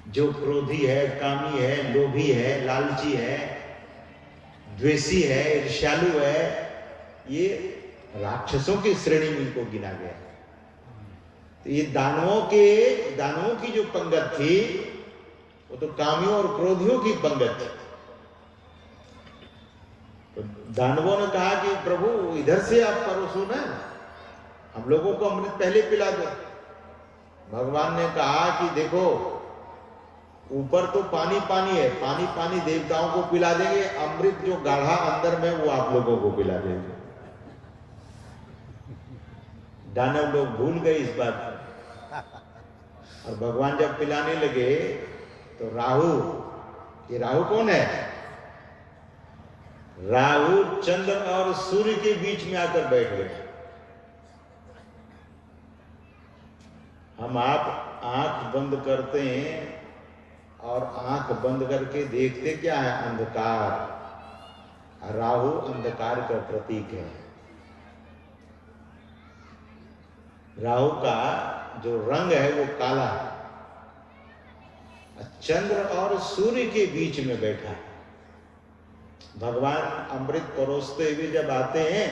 जो क्रोधी है, कामी है, लोभी है, लालची है, द्वेषी है, ईर्ष्यालु है, ये राक्षसों की श्रेणी में इनको गिना गया। तो ये दानवों की जो पंगत थी वो तो कामियों और क्रोधियों की पंगत थी। तो दानवों ने कहा कि प्रभु इधर से आप परोसो ना, हम लोगों को अमृत पहले पिला दो। भगवान ने कहा कि देखो ऊपर तो पानी पानी है, पानी पानी देवताओं को पिला देंगे, अमृत जो गाढ़ा अंदर में वो आप लोगों को पिला देंगे। दानव लोग भूल गए इस बात को, और भगवान जब पिलाने लगे तो राहु, ये राहु कौन है? राहु चंद्र और सूर्य के बीच में आकर बैठ गए। हम आप आंख बंद करते हैं और आंख बंद करके देखते क्या है? अंधकार। राहु अंधकार का प्रतीक है। राहु का जो रंग है वो काला है, चंद्र और सूर्य के बीच में बैठा है। भगवान अमृत परोसते हुए जब आते हैं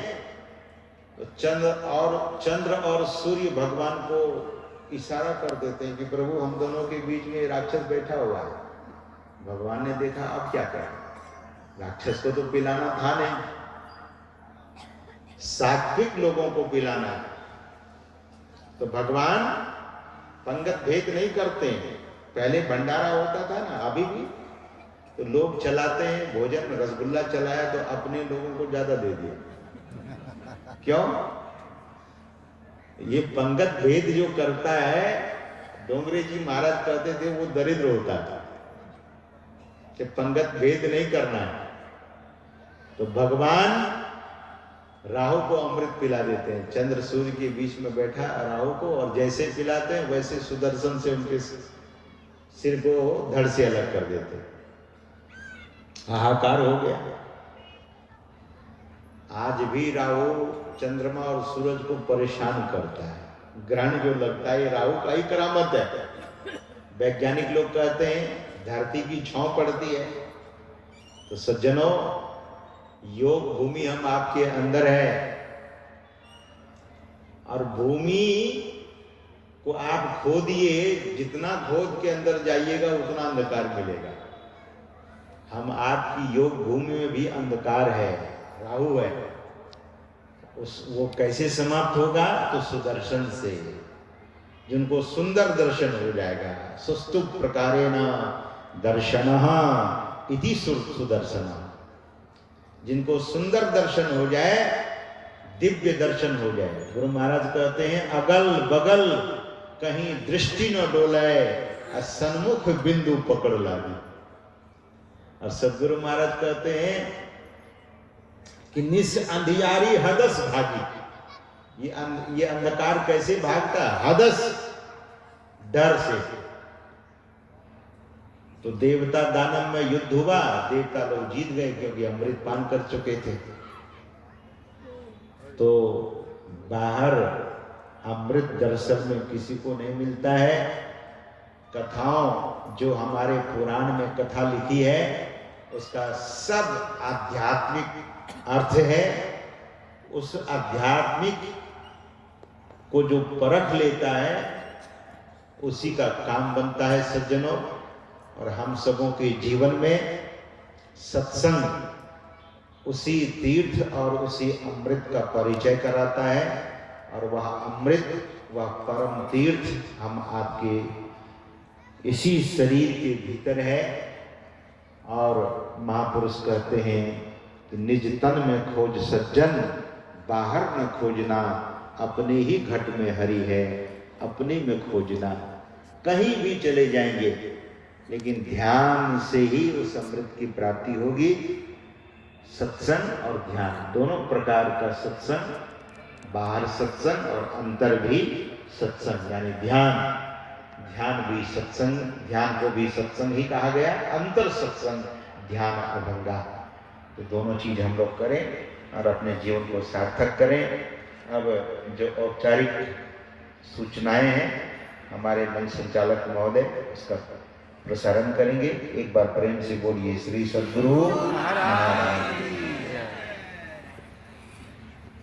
तो चंद्र और सूर्य भगवान को इशारा कर देते हैं कि प्रभु हम दोनों के बीच में राक्षस बैठा हुआ है। भगवान ने देखा अब क्या करें, राक्षस को तो पिलाना था नहीं, सात्विक लोगों को पिलाना है। तो भगवान पंगत भेद नहीं करते हैं। पहले भंडारा होता था ना, अभी भी तो लोग चलाते हैं भोजन, रसगुल्ला चलाया तो अपने लोगों को ज्यादा दे दिया। क्यों? ये पंगत भेद जो करता है, डोंगरे जी महाराज कहते थे वो दरिद्र होता था कि पंगत भेद नहीं करना है। तो भगवान राहु को अमृत पिला देते हैं, चंद्र सूर्य के बीच में बैठा राहु को, और जैसे पिलाते हैं वैसे सुदर्शन से उनके सिर को धड़ से अलग कर देते हैं। हाहाकार हो गया। आज भी राहु चंद्रमा और सूरज को परेशान करता है। ग्रहण जो लगता है ये राहु का ही करामत है। वैज्ञानिक लोग कहते हैं धरती की छांव पड़ती है। तो सज्जनों, योग भूमि हम आपके अंदर है, और भूमि को आप खोदिए, जितना खोद के अंदर जाइएगा उतना अंधकार मिलेगा। हम आपकी योग भूमि में भी अंधकार है, राहु है। वो कैसे समाप्त होगा? तो सुदर्शन से, जिनको सुंदर दर्शन हो जाएगा। सुस्तु प्रकारेण दर्शनः इति सुदर्शनः, जिनको सुंदर दर्शन हो जाए, दिव्य दर्शन हो जाए। गुरु महाराज कहते हैं अगल बगल कहीं दृष्टि न डोलाए, सन्मुख बिंदु पकड़ लागी। और सदगुरु महाराज कहते हैं कि निस अंधियारी हदस भागी। ये अंधकार कैसे भागता? हदस, डर से। तो देवता दानव में युद्ध हुआ, देवता लोग जीत गए क्योंकि अमृत पान कर चुके थे। तो बाहर अमृत दर्शन में किसी को नहीं मिलता है। कथाओं जो हमारे पुराण में कथा लिखी है उसका सब आध्यात्मिक अर्थ है। उस आध्यात्मिक को जो परख लेता है उसी का काम बनता है सज्जनों। और हम सबों के जीवन में सत्संग उसी तीर्थ और उसी अमृत का परिचय कराता है। और वह अमृत, वह परम तीर्थ हम आपके इसी शरीर के भीतर है। और महापुरुष कहते हैं कि निज तन में खोज सज्जन, बाहर न खोजना, अपने ही घट में हरि है, अपने में खोजना। कहीं भी चले जाएंगे लेकिन ध्यान से ही उस अमृत की प्राप्ति होगी। सत्संग और ध्यान दोनों प्रकार का सत्संग, बाहर सत्संग और अंतर भी सत्संग, यानी ध्यान। ध्यान भी सत्संग, ध्यान को भी सत्संग ही कहा गया। अंतर सत्संग, ध्यान अभंगा, तो दोनों चीज हम लोग करें और अपने जीवन को सार्थक करें। अब जो औपचारिक सूचनाएं हैं हमारे मंच संचालक महोदय उसका प्रसारण करेंगे। एक बार प्रेम से बोलिए श्री सद्गुरु महाराज।